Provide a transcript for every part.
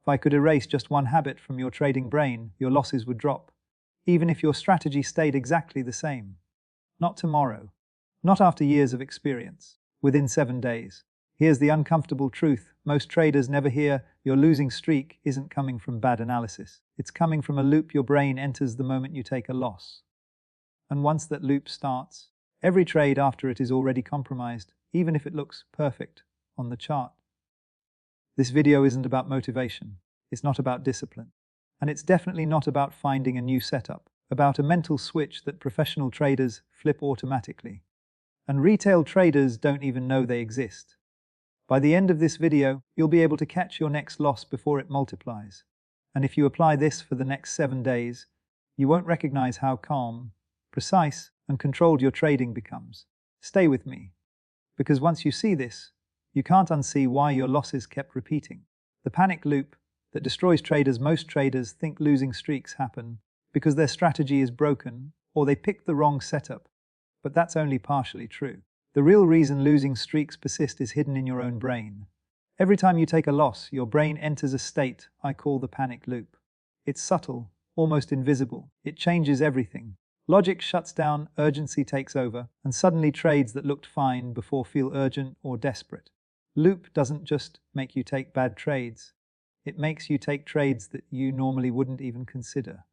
If I could erase just one habit from your trading brain, your losses would drop, even if your strategy stayed exactly the same. Not tomorrow. Not after years of experience. Within 7 days. Here's the uncomfortable truth. Most traders never hear your losing streak isn't coming from bad analysis. It's coming from a loop your brain enters the moment you take a loss. And once that loop starts, every trade after it is already compromised, even if it looks perfect on the chart. This video isn't about motivation. It's not about discipline. And it's definitely not about finding a new setup, about a mental switch that professional traders flip automatically. And retail traders don't even know they exist. By the end of this video, you'll be able to catch your next loss before it multiplies. And if you apply this for the next 7 days, you won't recognize how calm, precise, and controlled your trading becomes. Stay with me, because once you see this, you can't unsee why your losses kept repeating. The panic loop that destroys traders. Most traders think losing streaks happen because their strategy is broken or they picked the wrong setup, but that's only partially true. The real reason losing streaks persist is hidden in your own brain. Every time you take a loss, your brain enters a state I call the panic loop. It's subtle, almost invisible. It changes everything. Logic shuts down, urgency takes over, and suddenly trades that looked fine before feel urgent or desperate. Loop doesn't just make you take bad trades. It makes you take trades that you normally wouldn't even consider.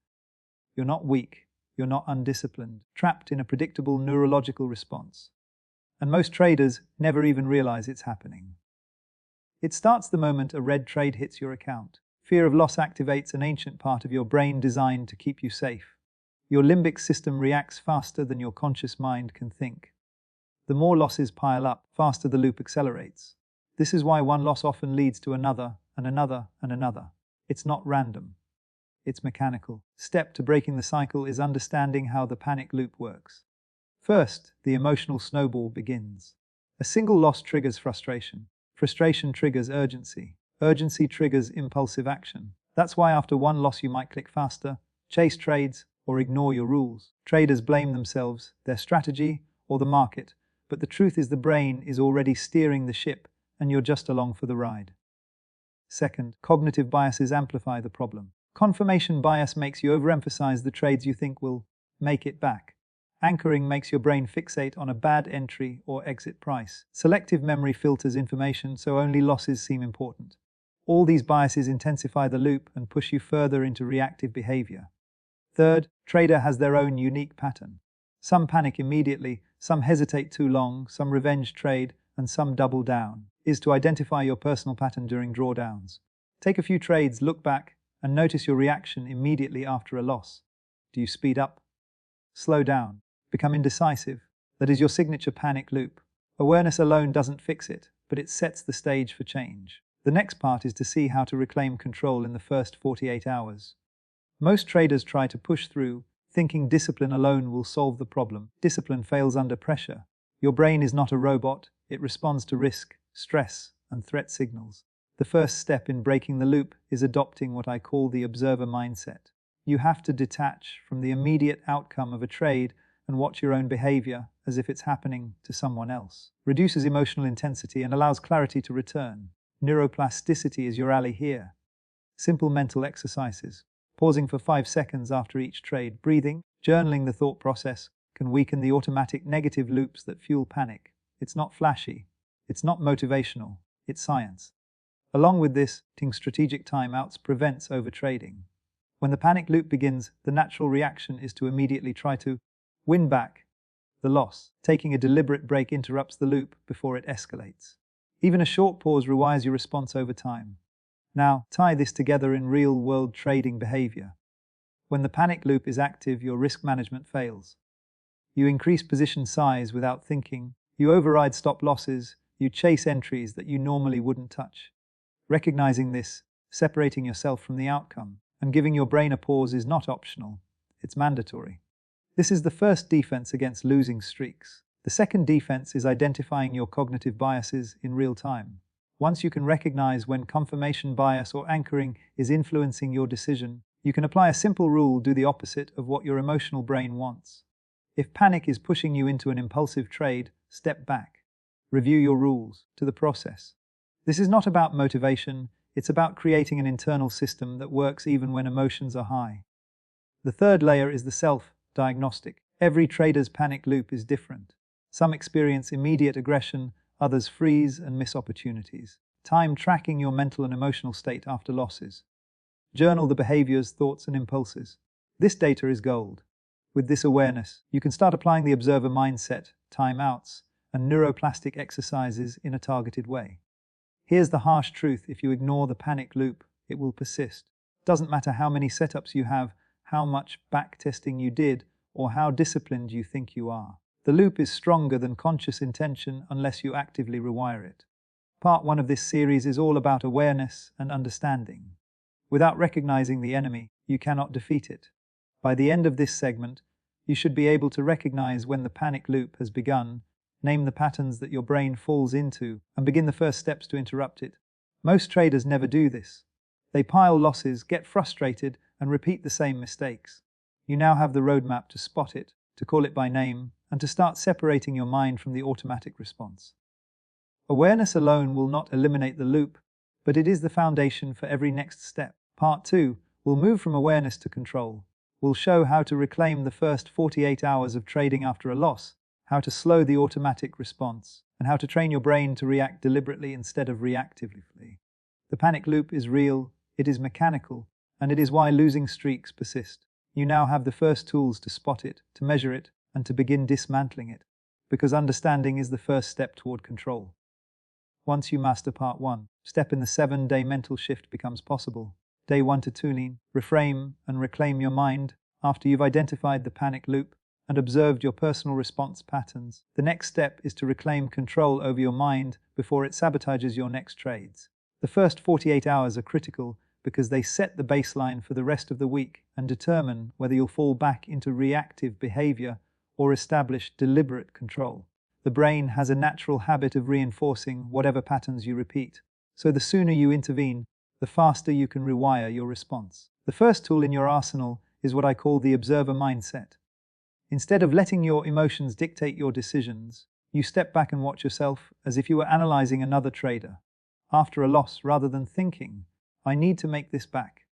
You're not weak. You're not undisciplined, trapped in a predictable neurological response. And most traders never even realize it's happening. It starts the moment a red trade hits your account. Fear of loss activates an ancient part of your brain designed to keep you safe. Your limbic system reacts faster than your conscious mind can think. The more losses pile up, faster the loop accelerates. This is why one loss often leads to another, and another, and another. It's not random. It's mechanical. Step to breaking the cycle is understanding how the panic loop works. First, the emotional snowball begins. A single loss triggers frustration. Frustration triggers urgency. Urgency triggers impulsive action. That's why after one loss you might click faster, chase trades, or ignore your rules. Traders blame themselves, their strategy, or the market, but the truth is the brain is already steering the ship, and you're just along for the ride. Second, cognitive biases amplify the problem. Confirmation bias makes you overemphasize the trades you think will make it back. Anchoring makes your brain fixate on a bad entry or exit price. Selective memory filters information so only losses seem important. All these biases intensify the loop and push you further into reactive behavior. Third, trader has their own unique pattern. Some panic immediately, some hesitate too long, some revenge trade, and some double down. Is to identify your personal pattern during drawdowns. Take a few trades, look back, and notice your reaction immediately after a loss. Do you speed up? Slow down? Become indecisive? That is your signature panic loop. Awareness alone doesn't fix it, but it sets the stage for change. The next part is to see how to reclaim control in the first 48 hours. Most traders try to push through, thinking discipline alone will solve the problem. Discipline fails under pressure. Your brain is not a robot. It responds to risk, stress, and threat signals. The first step in breaking the loop is adopting what I call the observer mindset. You have to detach from the immediate outcome of a trade and watch your own behavior as if it's happening to someone else. Reduces emotional intensity and allows clarity to return. Neuroplasticity is your ally here. Simple mental exercises. Pausing for 5 seconds after each trade, breathing, journaling the thought process can weaken the automatic negative loops that fuel panic. It's not flashy. It's not motivational. It's science. Along with this, taking strategic timeouts prevents overtrading. When the panic loop begins, the natural reaction is to immediately try to win back the loss. Taking a deliberate break interrupts the loop before it escalates. Even a short pause rewires your response over time. Now, tie this together in real-world trading behavior. When the panic loop is active, your risk management fails. You increase position size without thinking. You override stop losses. You chase entries that you normally wouldn't touch. Recognizing this, separating yourself from the outcome, and giving your brain a pause is not optional. It's mandatory. This is the first defense against losing streaks. The second defense is identifying your cognitive biases in real time. Once you can recognize when confirmation bias or anchoring is influencing your decision, you can apply a simple rule: do the opposite of what your emotional brain wants. If panic is pushing you into an impulsive trade, step back. Review your rules to the process. This is not about motivation, It's about creating an internal system that works even when emotions are high. The third layer is the self-diagnostic. Every trader's panic loop is different. Some experience immediate aggression, others freeze and miss opportunities. Time tracking your mental and emotional state after losses. Journal the behaviors, thoughts, and impulses. This data is gold. With this awareness, you can start applying the observer mindset, timeouts, and neuroplastic exercises in a targeted way. Here's the harsh truth: if you ignore the panic loop, it will persist. Doesn't matter how many setups you have, how much backtesting you did, or how disciplined you think you are. The loop is stronger than conscious intention unless you actively rewire it. Part 1 of this series is all about awareness and understanding. Without recognizing the enemy, you cannot defeat it. By the end of this segment, you should be able to recognize when the panic loop has begun, name the patterns that your brain falls into, and begin the first steps to interrupt it. Most traders never do this. They pile losses, get frustrated, and repeat the same mistakes. You now have the roadmap to spot it, to call it by name, and to start separating your mind from the automatic response. Awareness alone will not eliminate the loop, but it is the foundation for every next step. Part 2 will move from awareness to control. We'll show how to reclaim the first 48 hours of trading after a loss, how to slow the automatic response, and how to train your brain to react deliberately instead of reactively. The panic loop is real, it is mechanical, and it is why losing streaks persist. You now have the first tools to spot it, to measure it, and to begin dismantling it, because understanding is the first step toward control. Once you master Part 1, step in the 7-day mental shift becomes possible. Day 1 to 2, reframe and reclaim your mind. After you've identified the panic loop and observed your personal response patterns, the next step is to reclaim control over your mind before it sabotages your next trades. The first 48 hours are critical because they set the baseline for the rest of the week and determine whether you'll fall back into reactive behavior or establish deliberate control. The brain has a natural habit of reinforcing whatever patterns you repeat, so the sooner you intervene, the faster you can rewire your response. The first tool in your arsenal is what I call the observer mindset. Instead of letting your emotions dictate your decisions, you step back and watch yourself as if you were analyzing another trader. After a loss, rather than thinking, "I need to make this back,"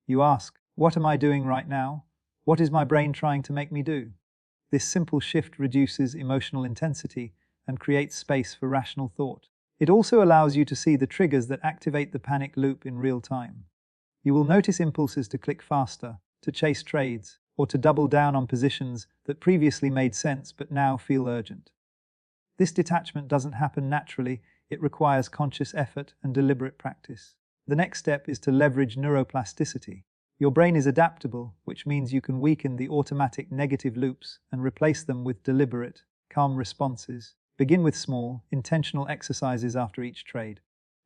you ask, "What am I doing right now? What is my brain trying to make me do?" This simple shift reduces emotional intensity and creates space for rational thought. It also allows you to see the triggers that activate the panic loop in real time. You will notice impulses to click faster, to chase trades, or to double down on positions that previously made sense but now feel urgent. This detachment doesn't happen naturally, it requires conscious effort and deliberate practice. The next step is to leverage neuroplasticity. Your brain is adaptable, which means you can weaken the automatic negative loops and replace them with deliberate, calm responses. Begin with small, intentional exercises after each trade.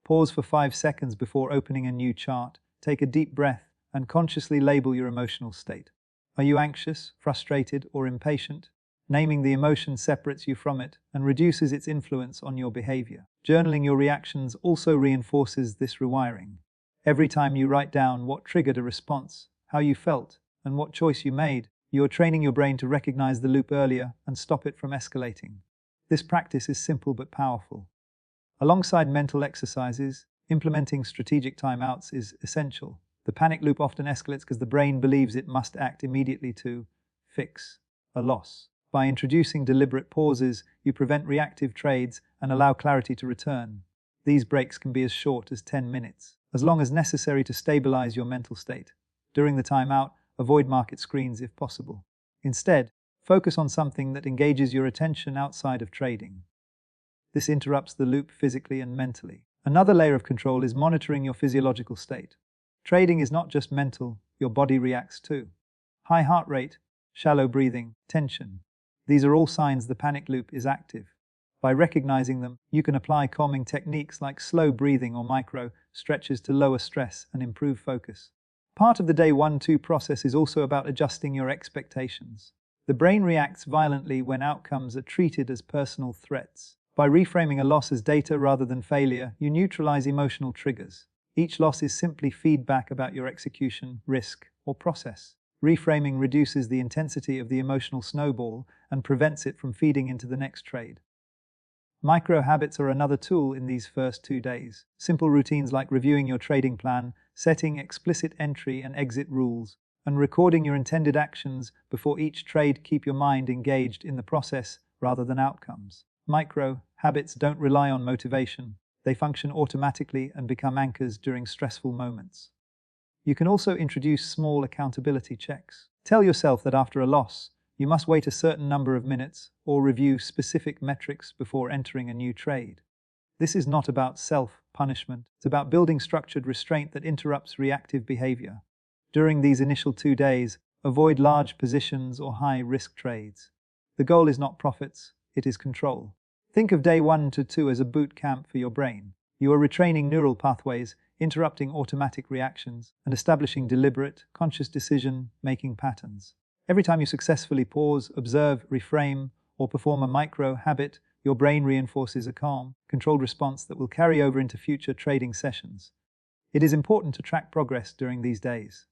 Pause for 5 seconds before opening a new chart, take a deep breath, and consciously label your emotional state. Are you anxious, frustrated, or impatient? Naming the emotion separates you from it and reduces its influence on your behavior. Journaling your reactions also reinforces this rewiring. Every time you write down what triggered a response, how you felt, and what choice you made, you are training your brain to recognize the loop earlier and stop it from escalating. This practice is simple but powerful. Alongside mental exercises, implementing strategic timeouts is essential. The panic loop often escalates because the brain believes it must act immediately to fix a loss. By introducing deliberate pauses, you prevent reactive trades and allow clarity to return. These breaks can be as short as 10 minutes, as long as necessary to stabilize your mental state. During the timeout, avoid market screens if possible. Instead, focus on something that engages your attention outside of trading. This interrupts the loop physically and mentally. Another layer of control is monitoring your physiological state. Trading is not just mental, your body reacts too. High heart rate, shallow breathing, tension. These are all signs the panic loop is active. By recognizing them, you can apply calming techniques like slow breathing or micro stretches to lower stress and improve focus. Part of the day 1-2 process is also about adjusting your expectations. The brain reacts violently when outcomes are treated as personal threats. By reframing a loss as data rather than failure, you neutralize emotional triggers. Each loss is simply feedback about your execution, risk, or process. Reframing reduces the intensity of the emotional snowball and prevents it from feeding into the next trade. Micro habits are another tool in these first 2 days. Simple routines like reviewing your trading plan, setting explicit entry and exit rules, and recording your intended actions before each trade keep your mind engaged in the process rather than outcomes. Micro habits don't rely on motivation. They function automatically and become anchors during stressful moments. You can also introduce small accountability checks. Tell yourself that after a loss, you must wait a certain number of minutes or review specific metrics before entering a new trade. This is not about self-punishment. It's about building structured restraint that interrupts reactive behavior. During these initial 2 days, avoid large positions or high-risk trades. The goal is not profits, it is control. Think of day 1 to 2 as a boot camp for your brain. You are retraining neural pathways, interrupting automatic reactions, and establishing deliberate, conscious decision-making patterns. Every time you successfully pause, observe, reframe, or perform a micro habit, your brain reinforces a calm, controlled response that will carry over into future trading sessions. It is important to track progress during these days.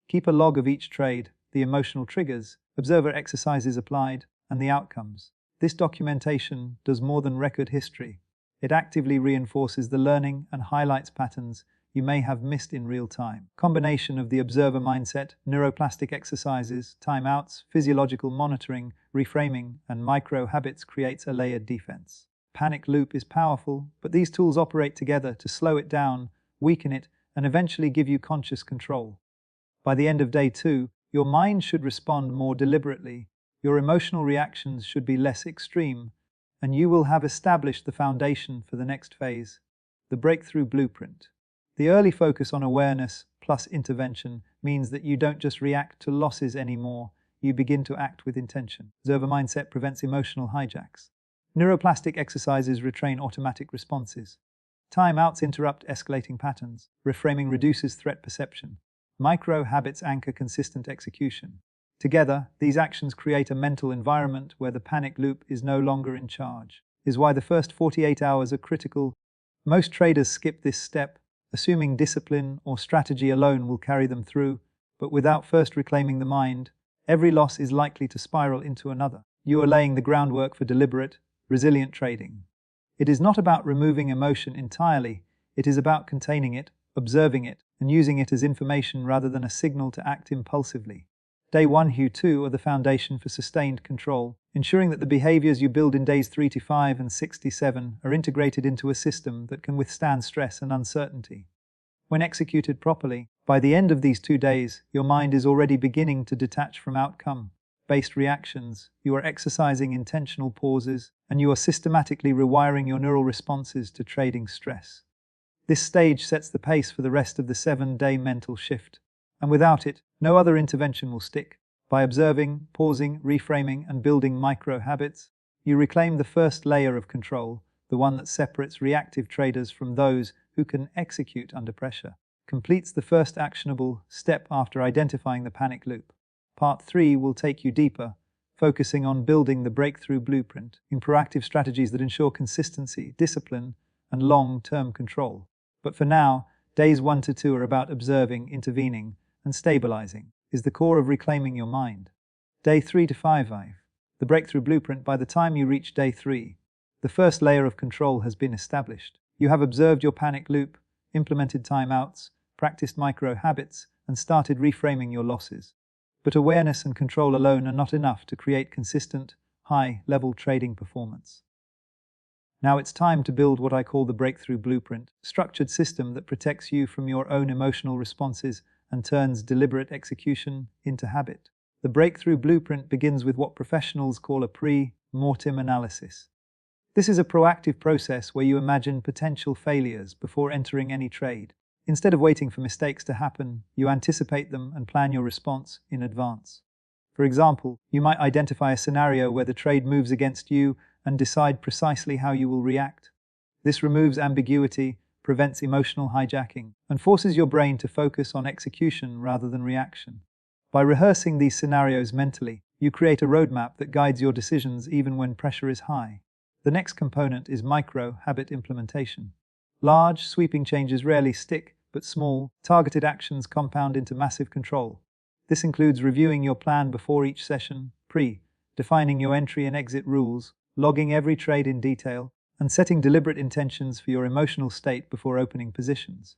Keep a log of each trade, the emotional triggers, observer exercises applied, and the outcomes. This documentation does more than record history. It actively reinforces the learning and highlights patterns you may have missed in real time. Combination of the observer mindset, neuroplastic exercises, timeouts, physiological monitoring, reframing, and micro habits creates a layered defense. Panic loop is powerful, but these tools operate together to slow it down, weaken it, and eventually give you conscious control. By the end of day 2, your mind should respond more deliberately, your emotional reactions should be less extreme, and you will have established the foundation for the next phase, the breakthrough blueprint. The early focus on awareness plus intervention means that you don't just react to losses anymore, you begin to act with intention. Observer mindset prevents emotional hijacks. Neuroplastic exercises retrain automatic responses. Timeouts interrupt escalating patterns. Reframing reduces threat perception. Micro habits anchor consistent execution. Together, these actions create a mental environment where the panic loop is no longer in charge. This is why the first 48 hours are critical. Most traders skip this step, assuming discipline or strategy alone will carry them through, but without first reclaiming the mind, every loss is likely to spiral into another. You are laying the groundwork for deliberate, resilient trading. It is not about removing emotion entirely, it is about containing it, observing it, and using it as information rather than a signal to act impulsively. Day 1 to 2 are the foundation for sustained control, ensuring that the behaviors you build in days 3 to 5 and 6 to 7 are integrated into a system that can withstand stress and uncertainty. When executed properly, by the end of these 2 days, your mind is already beginning to detach from outcome-based reactions, you are exercising intentional pauses, and you are systematically rewiring your neural responses to trading stress. This stage sets the pace for the rest of the 7-day mental shift, and without it, no other intervention will stick. By observing, pausing, reframing, and building micro habits, you reclaim the first layer of control, the one that separates reactive traders from those who can execute under pressure. Completes the first actionable step after identifying the panic loop. Part 3 will take you deeper, focusing on building the breakthrough blueprint in proactive strategies that ensure consistency, discipline, and long-term control. But for now, days 1 to 2 are about observing, intervening, and stabilizing, is the core of reclaiming your mind. Day 3 to 5, the breakthrough blueprint. By the time you reach day 3, the first layer of control has been established. You have observed your panic loop, implemented timeouts, practiced micro habits, and started reframing your losses. But awareness and control alone are not enough to create consistent, high-level trading performance. Now it's time to build what I call the breakthrough blueprint, a structured system that protects you from your own emotional responses and turns deliberate execution into habit. The breakthrough blueprint begins with what professionals call a pre-mortem analysis. This is a proactive process where you imagine potential failures before entering any trade. Instead of waiting for mistakes to happen, you anticipate them and plan your response in advance. For example, you might identify a scenario where the trade moves against you and decide precisely how you will react. This removes ambiguity, prevents emotional hijacking, and forces your brain to focus on execution rather than reaction. By rehearsing these scenarios mentally, you create a roadmap that guides your decisions even when pressure is high. The next component is micro-habit implementation. Large, sweeping changes rarely stick, but small, targeted actions compound into massive control. This includes reviewing your plan before each session, defining your entry and exit rules, logging every trade in detail, and setting deliberate intentions for your emotional state before opening positions.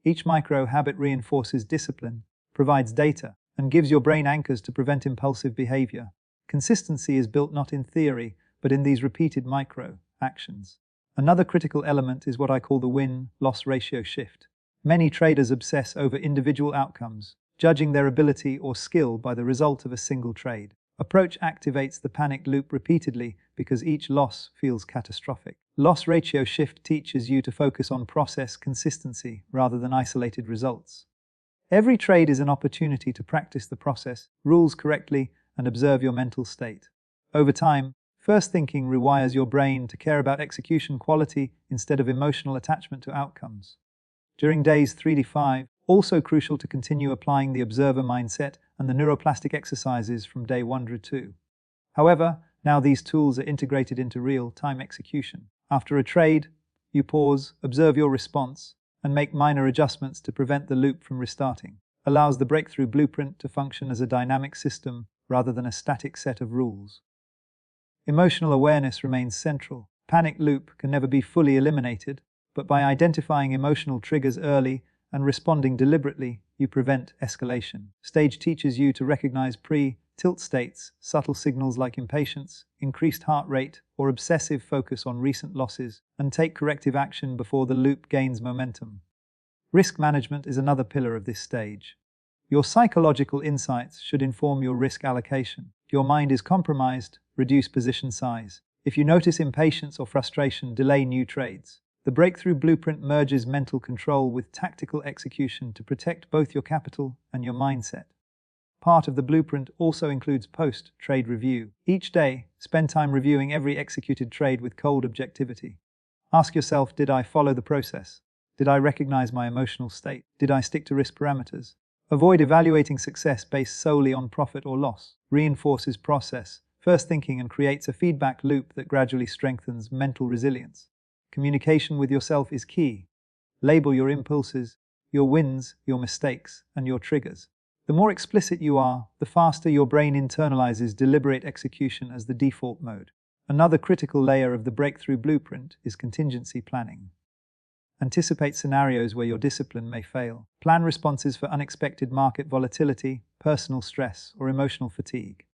Each micro-habit reinforces discipline, provides data, and gives your brain anchors to prevent impulsive behavior. Consistency is built not in theory, but in these repeated micro-actions. Another critical element is what I call the win-loss ratio shift. Many traders obsess over individual outcomes, judging their ability or skill by the result of a single trade. Approach activates the panic loop repeatedly because each loss feels catastrophic. Loss ratio shift teaches you to focus on process consistency rather than isolated results. Every trade is an opportunity to practice the process, rules correctly, and observe your mental state. Over time, first thinking rewires your brain to care about execution quality instead of emotional attachment to outcomes. During days 3 to 5, also crucial to continue applying the observer mindset and the neuroplastic exercises from day 1 to 2. However, now these tools are integrated into real-time execution. After a trade, you pause, observe your response, and make minor adjustments to prevent the loop from restarting. Allows the breakthrough blueprint to function as a dynamic system rather than a static set of rules. Emotional awareness remains central. Panic loop can never be fully eliminated, but by identifying emotional triggers early and responding deliberately, you prevent escalation. Stage teaches you to recognize pre-tilt states, subtle signals like impatience, increased heart rate, or obsessive focus on recent losses, and take corrective action before the loop gains momentum. Risk management is another pillar of this stage. Your psychological insights should inform your risk allocation. If your mind is compromised, reduce position size. If you notice impatience or frustration, delay new trades. The breakthrough blueprint merges mental control with tactical execution to protect both your capital and your mindset. Part of the blueprint also includes post-trade review. Each day, spend time reviewing every executed trade with cold objectivity. Ask yourself, did I follow the process? Did I recognize my emotional state? Did I stick to risk parameters? Avoid evaluating success based solely on profit or loss. Reinforces process, first thinking, and creates a feedback loop that gradually strengthens mental resilience. Communication with yourself is key. Label your impulses, your wins, your mistakes, and your triggers. The more explicit you are, the faster your brain internalizes deliberate execution as the default mode. Another critical layer of the breakthrough blueprint is contingency planning. Anticipate scenarios where your discipline may fail. Plan responses for unexpected market volatility, personal stress, or emotional fatigue.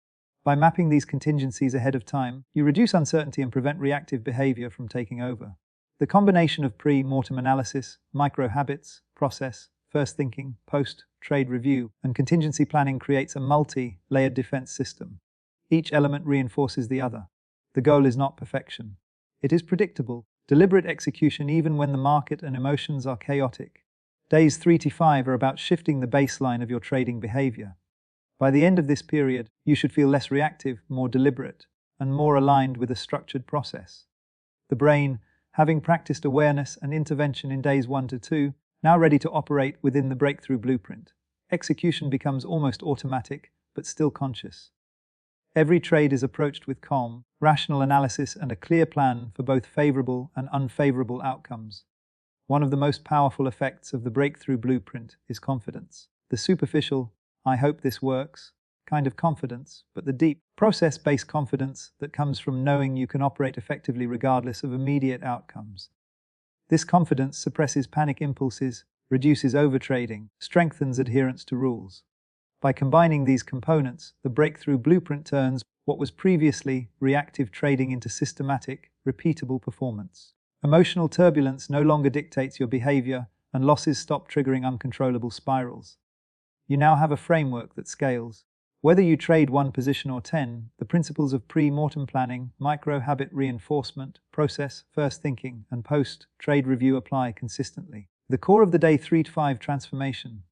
By mapping these contingencies ahead of time, you reduce uncertainty and prevent reactive behavior from taking over. The combination of pre-mortem analysis, micro-habits, process, first thinking, post-trade review, and contingency planning creates a multi-layered defense system. Each element reinforces the other. The goal is not perfection. It is predictable, deliberate execution even when the market and emotions are chaotic. Days 3 to 5 are about shifting the baseline of your trading behavior. By the end of this period, you should feel less reactive, more deliberate, and more aligned with a structured process. The brain, having practiced awareness and intervention in days 1 to 2, now ready to operate within the breakthrough blueprint. Execution becomes almost automatic, but still conscious. Every trade is approached with calm, rational analysis and a clear plan for both favorable and unfavorable outcomes. One of the most powerful effects of the breakthrough blueprint is confidence. The superficial, "I hope this works," kind of confidence, but the deep, process-based confidence that comes from knowing you can operate effectively regardless of immediate outcomes. This confidence suppresses panic impulses, reduces overtrading, strengthens adherence to rules. By combining these components, the breakthrough blueprint turns what was previously reactive trading into systematic, repeatable performance. Emotional turbulence no longer dictates your behavior, and losses stop triggering uncontrollable spirals. You now have a framework that scales. Whether you trade 1 position or 10, the principles of pre-mortem planning, micro-habit reinforcement, process, first thinking, and post-trade review apply consistently. The core of the day 3 to 5 transformation.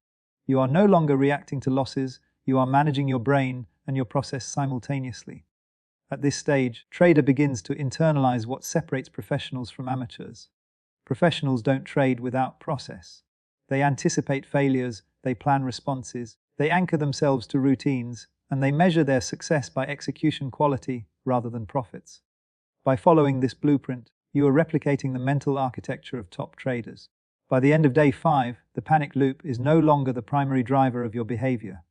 You are no longer reacting to losses, you are managing your brain and your process simultaneously. At this stage, trader begins to internalize what separates professionals from amateurs. Professionals don't trade without process. They anticipate failures, they plan responses, they anchor themselves to routines, and they measure their success by execution quality rather than profits. By following this blueprint, you are replicating the mental architecture of top traders. By the end of day 5, the panic loop is no longer the primary driver of your behavior.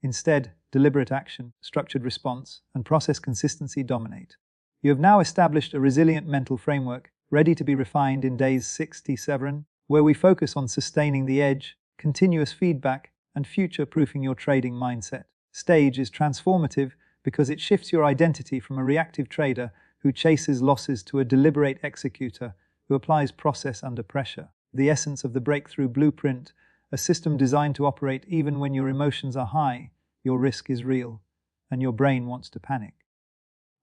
Instead, deliberate action, structured response, and process consistency dominate. You have now established a resilient mental framework, ready to be refined in days 67, where we focus on sustaining the edge, continuous feedback, and future-proofing your trading mindset. Stage is transformative because it shifts your identity from a reactive trader who chases losses to a deliberate executor who applies process under pressure. The essence of the breakthrough blueprint, a system designed to operate even when your emotions are high, your risk is real, and your brain wants to panic.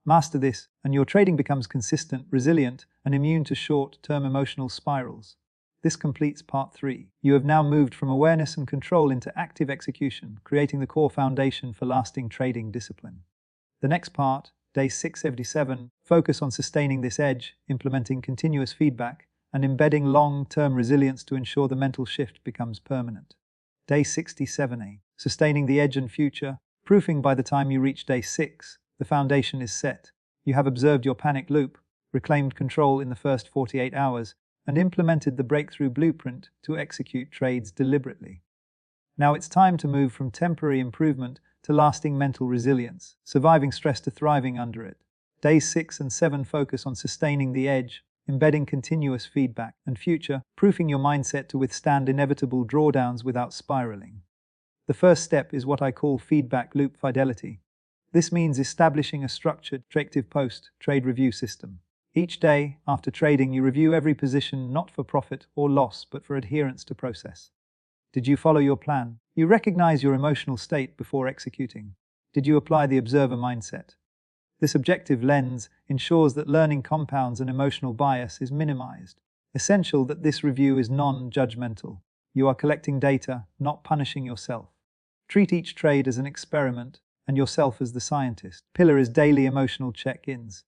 Master this, and your trading becomes consistent, resilient, and immune to short-term emotional spirals. This completes part 3. You have now moved from awareness and control into active execution, creating the core foundation for lasting trading discipline. The next part, day 677, focus on sustaining this edge, implementing continuous feedback, and embedding long-term resilience to ensure the mental shift becomes permanent. Day 67A, sustaining the edge and future, proofing by the time you reach day 6, the foundation is set. You have observed your panic loop, reclaimed control in the first 48 hours, and implemented the breakthrough blueprint to execute trades deliberately. Now it's time to move from temporary improvement to lasting mental resilience, surviving stress to thriving under it. Days 6 and 7 focus on sustaining the edge, embedding continuous feedback, and future-proofing your mindset to withstand inevitable drawdowns without spiraling. The first step is what I call feedback loop fidelity. This means establishing a structured, tractive post-trade review system. Each day, after trading, you review every position not for profit or loss, but for adherence to process. Did you follow your plan? You recognize your emotional state before executing. Did you apply the observer mindset? This objective lens ensures that learning compounds and emotional bias is minimized. Essential that this review is non-judgmental. You are collecting data, not punishing yourself. Treat each trade as an experiment, and yourself as the scientist. Pillar is daily emotional check-ins.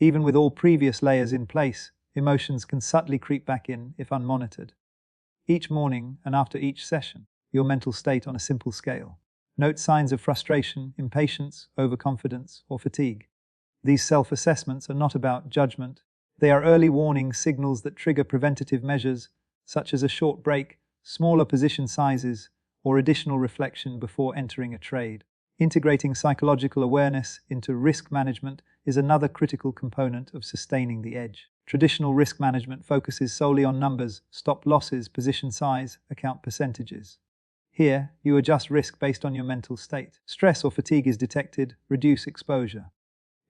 Even with all previous layers in place, emotions can subtly creep back in if unmonitored. Each morning and after each session, your mental state on a simple scale. Note signs of frustration, impatience, overconfidence, or fatigue. These self-assessments are not about judgment. They are early warning signals that trigger preventative measures, such as a short break, smaller position sizes, or additional reflection before entering a trade. Integrating psychological awareness into risk management is another critical component of sustaining the edge. Traditional risk management focuses solely on numbers, stop losses, position size, account percentages. Here, you adjust risk based on your mental state. Stress or fatigue is detected, reduce exposure.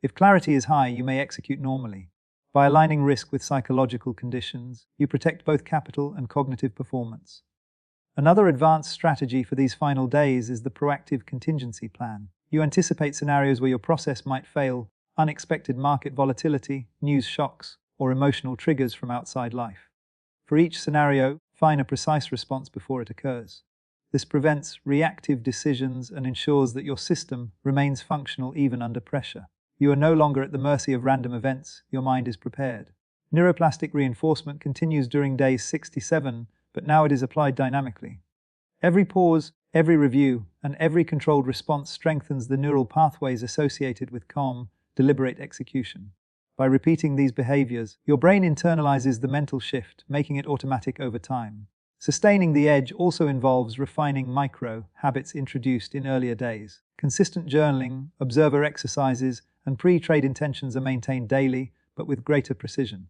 If clarity is high, you may execute normally. By aligning risk with psychological conditions, you protect both capital and cognitive performance. Another advanced strategy for these final days is the proactive contingency plan. You anticipate scenarios where your process might fail, unexpected market volatility, news shocks, or emotional triggers from outside life. For each scenario, find a precise response before it occurs. This prevents reactive decisions and ensures that your system remains functional even under pressure. You are no longer at the mercy of random events, your mind is prepared. Neuroplastic reinforcement continues during day 67, but now it is applied dynamically. Every pause, every review, and every controlled response strengthens the neural pathways associated with calm, deliberate execution. By repeating these behaviors, your brain internalizes the mental shift, making it automatic over time. Sustaining the edge also involves refining micro-habits introduced in earlier days. Consistent journaling, observer exercises, and pre-trade intentions are maintained daily, but with greater precision.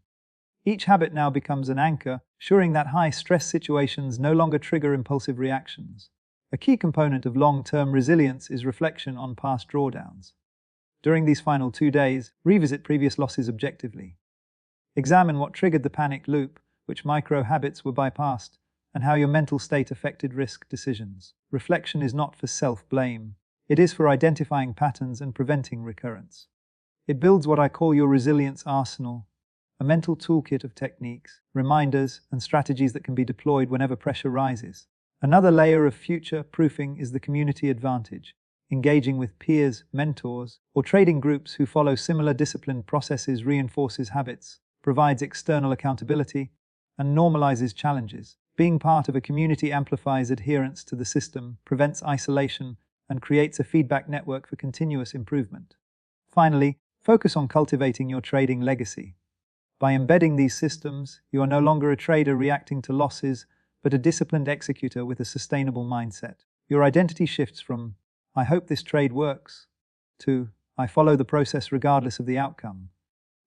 Each habit now becomes an anchor, ensuring that high-stress situations no longer trigger impulsive reactions. A key component of long-term resilience is reflection on past drawdowns. During these final 2 days, revisit previous losses objectively. Examine what triggered the panic loop, which micro-habits were bypassed, and how your mental state affected risk decisions. Reflection is not for self-blame. It is for identifying patterns and preventing recurrence. It builds what I call your resilience arsenal, a mental toolkit of techniques, reminders, and strategies that can be deployed whenever pressure rises. Another layer of future-proofing is the community advantage. Engaging with peers, mentors, or trading groups who follow similar disciplined processes reinforces habits, provides external accountability, and normalizes challenges. Being part of a community amplifies adherence to the system, prevents isolation, and creates a feedback network for continuous improvement. Finally, focus on cultivating your trading legacy. By embedding these systems, you are no longer a trader reacting to losses, but a disciplined executor with a sustainable mindset. Your identity shifts from, "I hope this trade works," to, "I follow the process regardless of the outcome."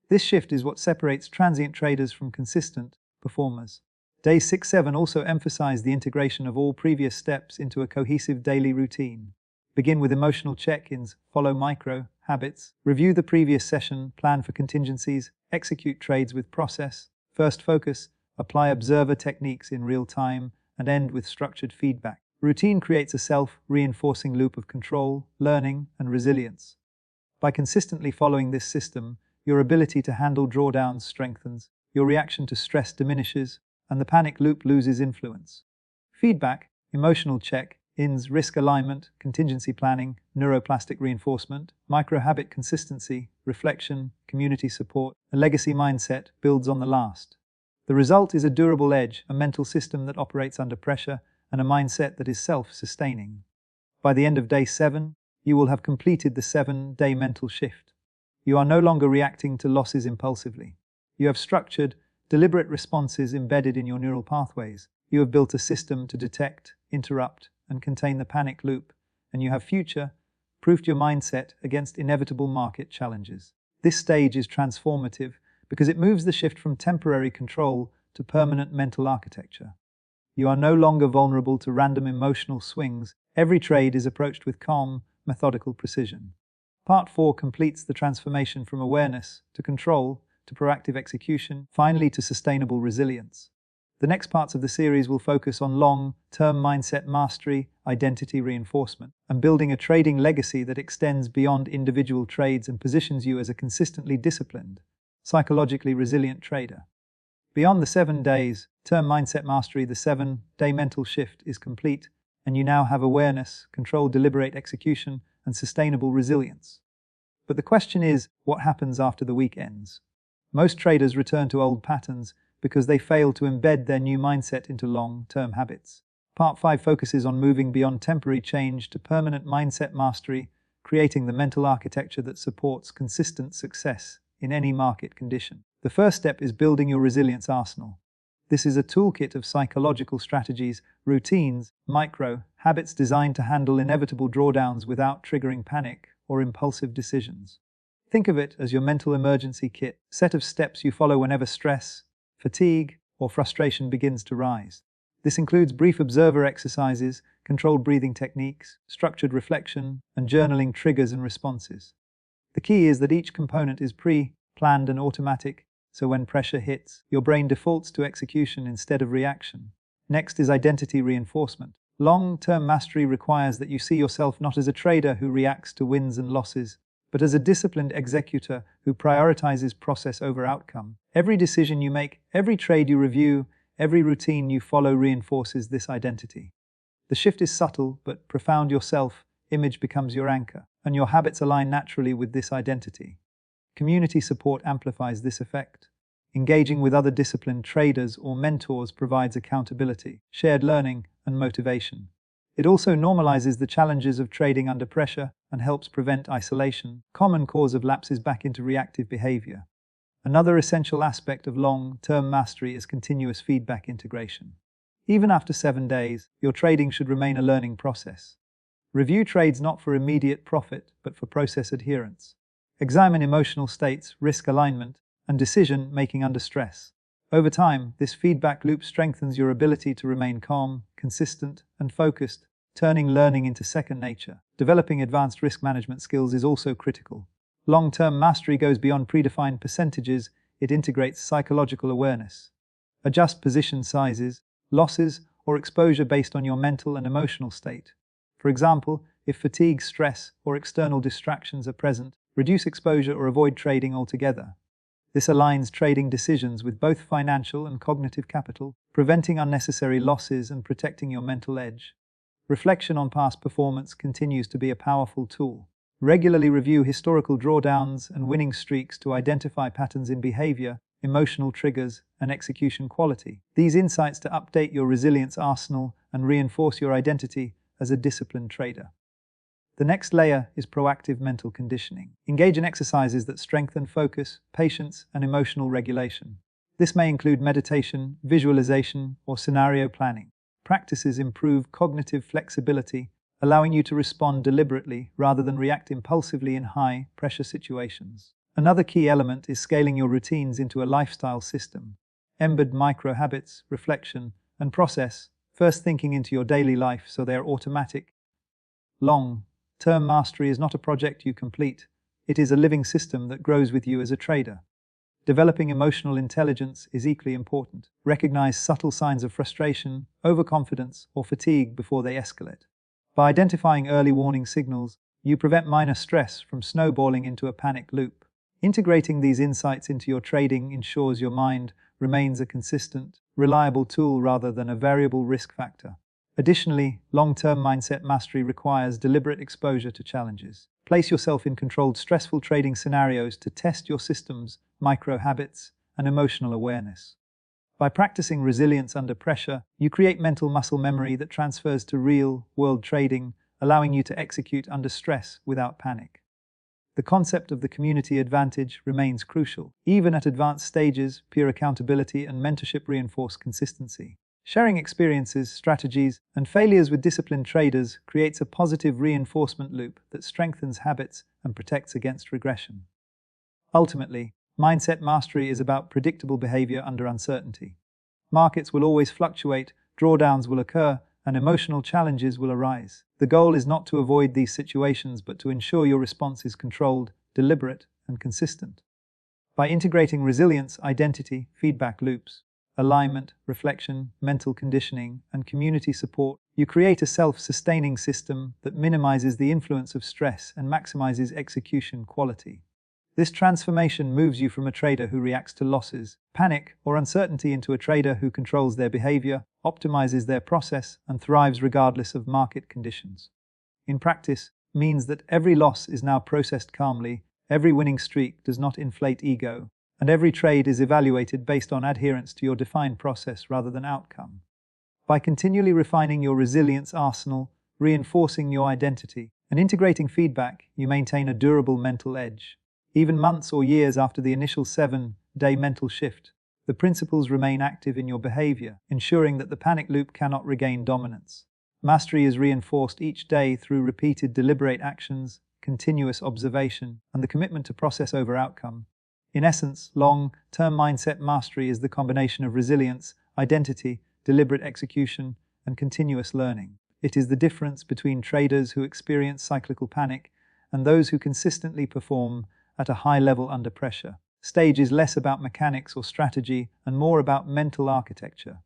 This shift is what separates transient traders from consistent performers. Days 6-7 also emphasize the integration of all previous steps into a cohesive daily routine. Begin with emotional check-ins, follow micro habits, review the previous session, plan for contingencies, execute trades with process, first focus, apply observer techniques in real time, and end with structured feedback. Routine creates a self-reinforcing loop of control, learning, and resilience. By consistently following this system, your ability to handle drawdowns strengthens, your reaction to stress diminishes, and the panic loop loses influence. Feedback, emotional check-ins, risk alignment, contingency planning, neuroplastic reinforcement, micro-habit consistency, reflection, community support, a legacy mindset builds on the last. The result is a durable edge, a mental system that operates under pressure, and a mindset that is self-sustaining. By the end of day 7, you will have completed the 7-day mental shift. You are no longer reacting to losses impulsively. You have structured, deliberate responses embedded in your neural pathways. You have built a system to detect, interrupt, and contain the panic loop, and you have future-proofed your mindset against inevitable market challenges. This stage is transformative because it moves the shift from temporary control to permanent mental architecture. You are no longer vulnerable to random emotional swings. Every trade is approached with calm, methodical precision. Part 4 completes the transformation from awareness to control, to proactive execution, finally to sustainable resilience. The next parts of the series will focus on long-term mindset mastery, identity reinforcement, and building a trading legacy that extends beyond individual trades and positions you as a consistently disciplined, psychologically resilient trader. Beyond the 7 days, term mindset mastery, the 7-day mental shift is complete, and you now have awareness, controlled deliberate execution, and sustainable resilience. But the question is, what happens after the week ends? Most traders return to old patterns because they fail to embed their new mindset into long-term habits. Part 5 focuses on moving beyond temporary change to permanent mindset mastery, creating the mental architecture that supports consistent success in any market condition. The first step is building your resilience arsenal. This is a toolkit of psychological strategies, routines, micro habits designed to handle inevitable drawdowns without triggering panic or impulsive decisions. Think of it as your mental emergency kit, a set of steps you follow whenever stress, fatigue, or frustration begins to rise. This includes brief observer exercises, controlled breathing techniques, structured reflection, and journaling triggers and responses. The key is that each component is pre-planned and automatic, so when pressure hits, your brain defaults to execution instead of reaction. Next is identity reinforcement. Long-term mastery requires that you see yourself not as a trader who reacts to wins and losses, but as a disciplined executor who prioritizes process over outcome. Every decision you make, every trade you review, every routine you follow reinforces this identity. The shift is subtle but profound. Your self-image becomes your anchor, and your habits align naturally with this identity. Community support amplifies this effect. Engaging with other disciplined traders or mentors provides accountability, shared learning, and motivation. It also normalizes the challenges of trading under pressure and helps prevent isolation, common cause of lapses back into reactive behavior. Another essential aspect of long-term mastery is continuous feedback integration. Even after 7 days, your trading should remain a learning process. Review trades not for immediate profit, but for process adherence. Examine emotional states, risk alignment, and decision-making under stress. Over time, this feedback loop strengthens your ability to remain calm, consistent, and focused, turning learning into second nature. Developing advanced risk management skills is also critical. Long-term mastery goes beyond predefined percentages. It integrates psychological awareness. Adjust position sizes, losses, or exposure based on your mental and emotional state. For example, if fatigue, stress, or external distractions are present, reduce exposure or avoid trading altogether. This aligns trading decisions with both financial and cognitive capital, preventing unnecessary losses and protecting your mental edge. Reflection on past performance continues to be a powerful tool. Regularly review historical drawdowns and winning streaks to identify patterns in behavior, emotional triggers, and execution quality. These insights to update your resilience arsenal and reinforce your identity as a disciplined trader. The next layer is proactive mental conditioning. Engage in exercises that strengthen focus, patience, and emotional regulation. This may include meditation, visualization, or scenario planning. Practices improve cognitive flexibility, allowing you to respond deliberately rather than react impulsively in high-pressure situations. Another key element is scaling your routines into a lifestyle system. Embed micro habits, reflection, and process, first thinking into your daily life so they are automatic. Long-term mastery is not a project you complete. It is a living system that grows with you as a trader. Developing emotional intelligence is equally important. Recognize subtle signs of frustration, overconfidence, or fatigue before they escalate. By identifying early warning signals, you prevent minor stress from snowballing into a panic loop. Integrating these insights into your trading ensures your mind remains a consistent, reliable tool rather than a variable risk factor. Additionally, long-term mindset mastery requires deliberate exposure to challenges. Place yourself in controlled, stressful trading scenarios to test your systems, micro-habits, and emotional awareness. By practicing resilience under pressure, you create mental muscle memory that transfers to real-world trading, allowing you to execute under stress without panic. The concept of the community advantage remains crucial. Even at advanced stages, peer accountability and mentorship reinforce consistency. Sharing experiences, strategies, and failures with disciplined traders creates a positive reinforcement loop that strengthens habits and protects against regression. Ultimately, mindset mastery is about predictable behavior under uncertainty. Markets will always fluctuate, drawdowns will occur, and emotional challenges will arise. The goal is not to avoid these situations, but to ensure your response is controlled, deliberate, and consistent. By integrating resilience, identity, feedback loops, alignment, reflection, mental conditioning, and community support, you create a self-sustaining system that minimizes the influence of stress and maximizes execution quality. This transformation moves you from a trader who reacts to losses, panic, or uncertainty into a trader who controls their behavior, optimizes their process, and thrives regardless of market conditions. In practice, means that every loss is now processed calmly, every winning streak does not inflate ego, and every trade is evaluated based on adherence to your defined process rather than outcome. By continually refining your resilience arsenal, reinforcing your identity, and integrating feedback, you maintain a durable mental edge. Even months or years after the initial 7-day mental shift, the principles remain active in your behavior, ensuring that the panic loop cannot regain dominance. Mastery is reinforced each day through repeated deliberate actions, continuous observation, and the commitment to process over outcome. In essence, long-term mindset mastery is the combination of resilience, identity, deliberate execution, and continuous learning. It is the difference between traders who experience cyclical panic and those who consistently perform at a high level under pressure. Stage is less about mechanics or strategy and more about mental architecture.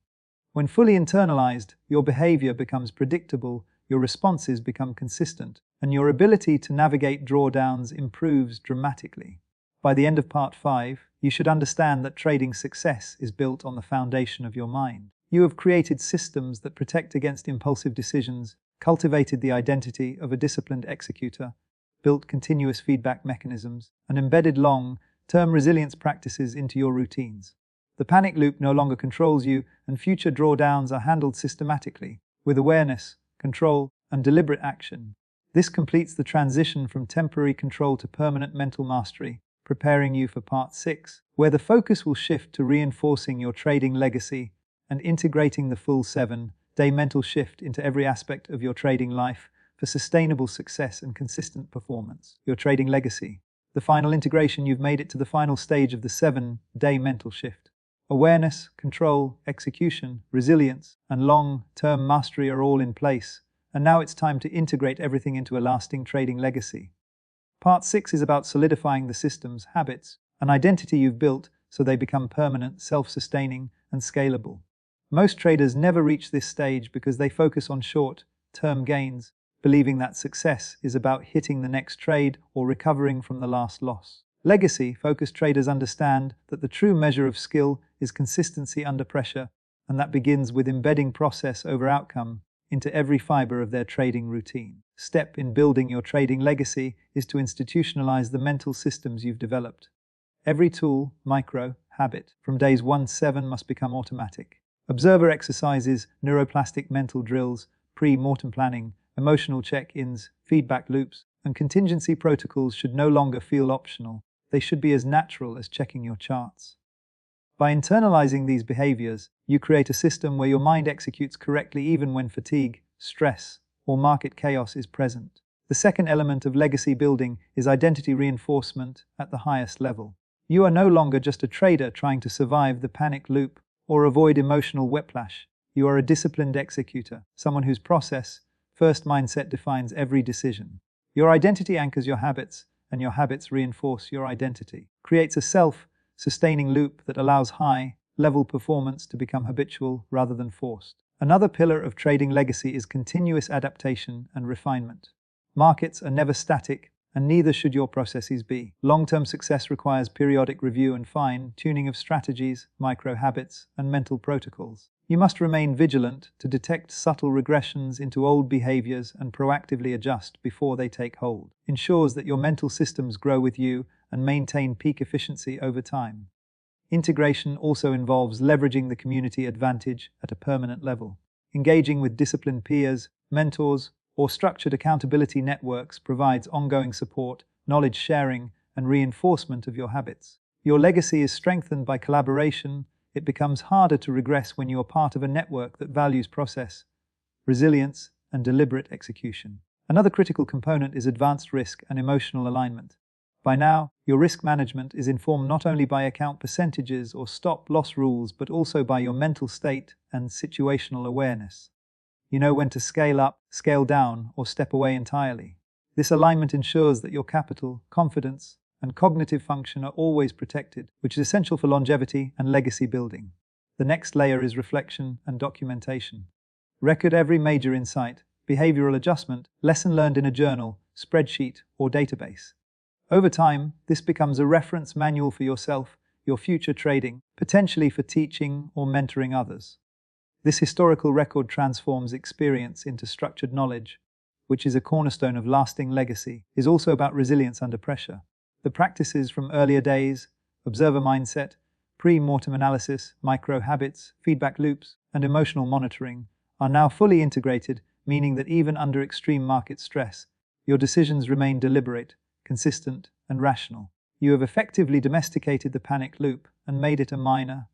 When fully internalized, your behavior becomes predictable, your responses become consistent, and your ability to navigate drawdowns improves dramatically. By the end of Part 5, you should understand that trading success is built on the foundation of your mind. You have created systems that protect against impulsive decisions, cultivated the identity of a disciplined executor, built continuous feedback mechanisms, and embedded long-term resilience practices into your routines. The panic loop no longer controls you, and future drawdowns are handled systematically, with awareness, control, and deliberate action. This completes the transition from temporary control to permanent mental mastery, preparing you for Part 6, where the focus will shift to reinforcing your trading legacy and integrating the full 7-day mental shift into every aspect of your trading life for sustainable success and consistent performance. Your trading legacy. The final integration. You've made it to the final stage of the 7-day mental shift. Awareness, control, execution, resilience, and long-term mastery are all in place, and now it's time to integrate everything into a lasting trading legacy. Part 6 is about solidifying the systems, habits, and identity you've built so they become permanent, self-sustaining, and scalable. Most traders never reach this stage because they focus on short-term gains, believing that success is about hitting the next trade or recovering from the last loss. Legacy-focused traders understand that the true measure of skill is consistency under pressure, and that begins with embedding process over outcome into every fiber of their trading routine. Step in building your trading legacy is to institutionalize the mental systems you've developed. Every tool, micro, habit, from days 1-7 must become automatic. Observer exercises, neuroplastic mental drills, pre-mortem planning, emotional check-ins, feedback loops, and contingency protocols should no longer feel optional. They should be as natural as checking your charts. By internalizing these behaviors, you create a system where your mind executes correctly even when fatigue, stress, or market chaos is present. The second element of legacy building is identity reinforcement at the highest level. You are no longer just a trader trying to survive the panic loop or avoid emotional whiplash. You are a disciplined executor, someone whose process-first mindset defines every decision. Your identity anchors your habits, and your habits reinforce your identity. Creates a self-sustaining loop that allows high-level performance to become habitual rather than forced. Another pillar of trading legacy is continuous adaptation and refinement. Markets are never static, and neither should your processes be. Long-term success requires periodic review and fine-tuning of strategies, micro-habits, and mental protocols. You must remain vigilant to detect subtle regressions into old behaviors and proactively adjust before they take hold. Ensures that your mental systems grow with you and maintain peak efficiency over time. Integration also involves leveraging the community advantage at a permanent level. Engaging with disciplined peers, mentors, or structured accountability networks provides ongoing support, knowledge sharing, and reinforcement of your habits. Your legacy is strengthened by collaboration. It becomes harder to regress when you are part of a network that values process, resilience, and deliberate execution. Another critical component is advanced risk and emotional alignment. By now, your risk management is informed not only by account percentages or stop-loss rules, but also by your mental state and situational awareness. You know when to scale up, scale down, or step away entirely. This alignment ensures that your capital, confidence, and cognitive function are always protected, which is essential for longevity and legacy building. The next layer is reflection and documentation. Record every major insight, behavioral adjustment, lesson learned in a journal, spreadsheet, or database. Over time, this becomes a reference manual for yourself, your future trading, potentially for teaching or mentoring others. This historical record transforms experience into structured knowledge, which is a cornerstone of lasting legacy. Is also about resilience under pressure. The practices from earlier days, observer mindset, pre-mortem analysis, micro-habits, feedback loops, and emotional monitoring, are now fully integrated, meaning that even under extreme market stress, your decisions remain deliberate, consistent, and rational. You have effectively domesticated the panic loop and made it a minor,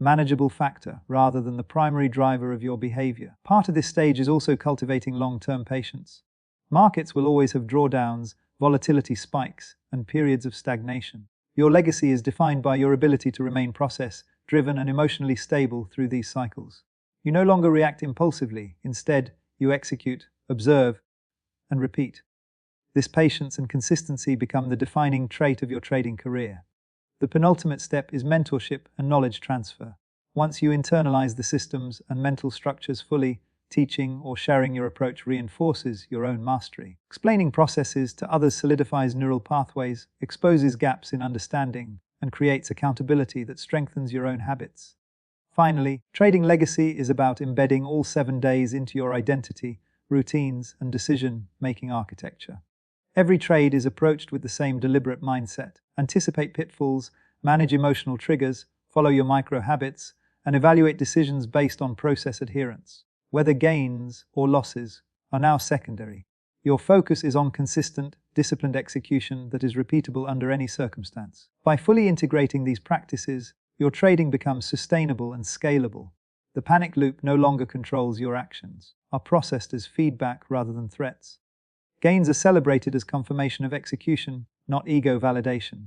manageable factor rather than the primary driver of your behavior. Part of this stage is also cultivating long-term patience. Markets will always have drawdowns, volatility spikes, and periods of stagnation. Your legacy is defined by your ability to remain process-driven and emotionally stable through these cycles. You no longer react impulsively. Instead, you execute, observe, and repeat. This patience and consistency become the defining trait of your trading career. The penultimate step is mentorship and knowledge transfer. Once you internalize the systems and mental structures fully, teaching or sharing your approach reinforces your own mastery. Explaining processes to others solidifies neural pathways, exposes gaps in understanding, and creates accountability that strengthens your own habits. Finally, trading legacy is about embedding all 7 days into your identity, routines, and decision-making architecture. Every trade is approached with the same deliberate mindset. Anticipate pitfalls, manage emotional triggers, follow your micro-habits, and evaluate decisions based on process adherence. Whether gains or losses are now secondary. Your focus is on consistent, disciplined execution that is repeatable under any circumstance. By fully integrating these practices, your trading becomes sustainable and scalable. The panic loop no longer controls your actions, are processed as feedback rather than threats. Gains are celebrated as confirmation of execution, not ego validation.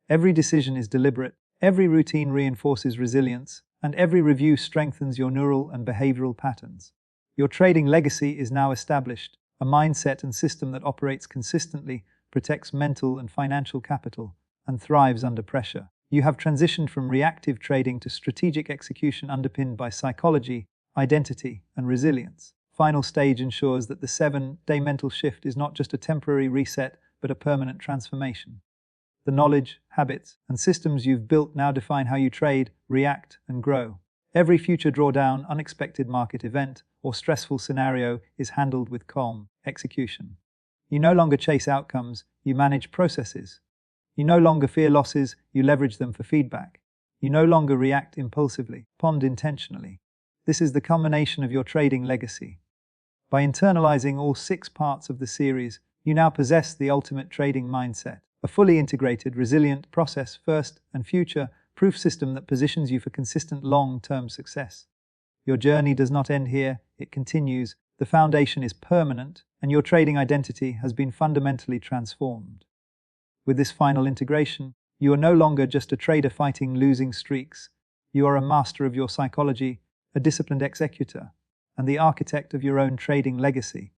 Every decision is deliberate, every routine reinforces resilience, and every review strengthens your neural and behavioral patterns. Your trading legacy is now established, a mindset and system that operates consistently, protects mental and financial capital, and thrives under pressure. You have transitioned from reactive trading to strategic execution underpinned by psychology, identity, and resilience. Final stage ensures that the 7-day mental shift is not just a temporary reset, but a permanent transformation. The knowledge, habits, and systems you've built now define how you trade, react, and grow. Every future drawdown, unexpected market event, or stressful scenario is handled with calm execution. You no longer chase outcomes, you manage processes. You no longer fear losses, you leverage them for feedback. You no longer react impulsively, respond intentionally. This is the culmination of your trading legacy. By internalizing all 6 parts of the series, you now possess the ultimate trading mindset, a fully integrated, resilient, process-first, and future-proof system that positions you for consistent long-term success. Your journey does not end here, it continues. The foundation is permanent, and your trading identity has been fundamentally transformed. With this final integration, you are no longer just a trader fighting losing streaks. You are a master of your psychology, a disciplined executor, and the architect of your own trading legacy.